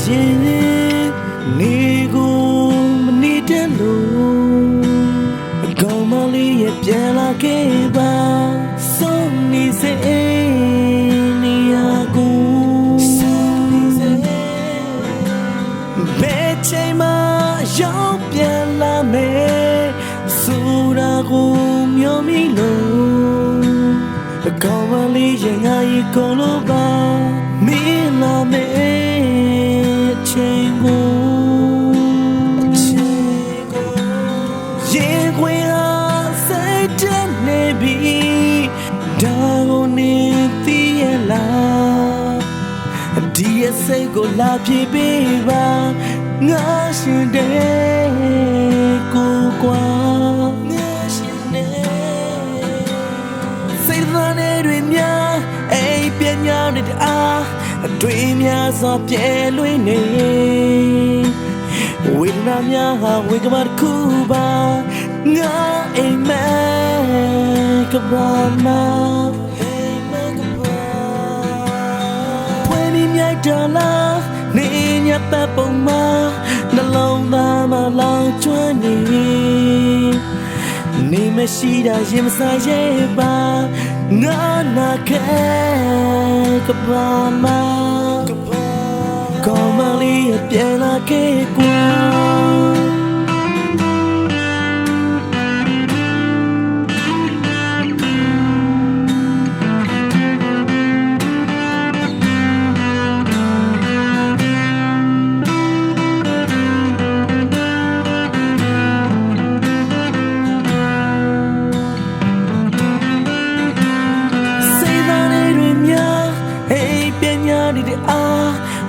ရင်နေကိုမနေတဲ့လို့ကောင်းမလေးရဲ့ပြန်လာခဲ့ပါစုံနေစေနေရကိုဘယ်ချိန်မှရောက်ပြန်လာမယ်ဆိုတာကိုမျှော်မိလို့ကောင်းမလေးရဲ့ငါရဲ့ကိုလိုပါမင်းလာမယ်ချိန်ကိုရင်ခွင်ဟာစိတ်တနေပြီဒါကိုနေသိရလားဒီရဲ့စိတ်ကိုလာပြေးပေးပါငါရှင်တဲ့ကိုကွာငါရှင်တဲ့စိတ်သားနဲ့တွေများအိမ်ပြညာတဲ့အားအတွေ့များစွာပြဲလွင်နေဝိညာဉ်များဟာဝေကမတစ်ခုပါငါအိမ်မဲကဘာနာဝေနီမြိုက်တော်လားနေညပတ်ပုံမှာနှလုံးသားမှာလောင်ကျွမ်းနေမရှိတာရင်မဆိုင်ရဲ့ပါငါနာခဲကဘာမှာကောင်းမလေးပြန်လာခဲ့ကွာ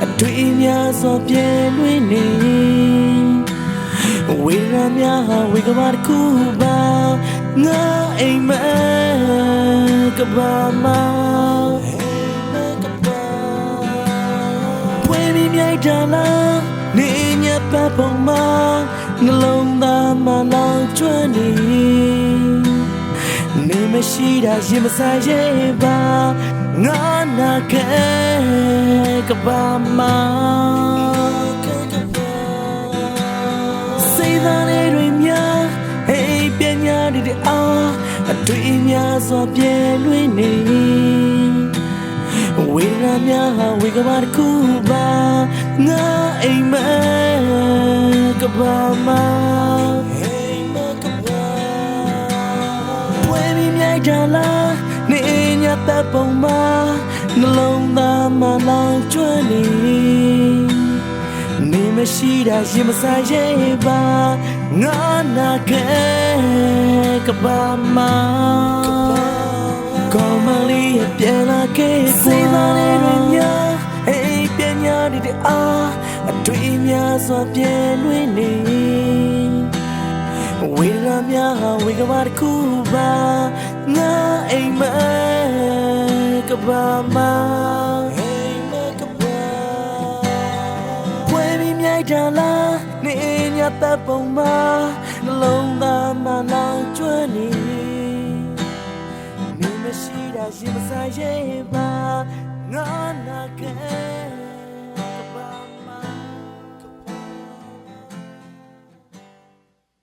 အတွေ့များစွာပြဲလွင်နေဝေရာများဟာဝေကဘာတစ်ခုပါငါအိမ်မဲကဘာမှာဝေနီမြိုက်တာလားနေညပတ်ပုံမှာနှလုံးသားမှာလောင်ကျွမ်းနေမရှိတာရင်မဆိုင်ရဲ့ပါငါနာခဲကဘာမှာစိတ်သားလေးတွေများအိမ်ပြညာတဲ့အားအတွေ့များစွာပြဲလွင်နေဝေရာများဟာဝေကဘာတစ်ခုပါငါအိမ်မဲကဘာမှာဝေနီမြိုက်တာလားနေညပတ်ပုံမှာနှလုံးသားမှာလောင်ကျွမ်းနေမရှိတာရင်မဆိုင်ရဲ့ပါငါနာခဲကဘာမှာကောင်းမလေးပြန်လာခဲ့စိတ်သားလေးတွေများအိမ်ပြညာတဲ့အားအတွေ့များစွာပြဲလွင်နေဝေရာများဟာဝေကဘာတစ်ခုပါငါအိမ်မဲကဘာမှာဝေမီမြိုက်တာလားနေညတပ်ပုံမှာနှလုံးသားမှာလောင်ကျွမ်းနေမရှိတာရင်မဆိုင်ရဲ့ပါငါနာခဲ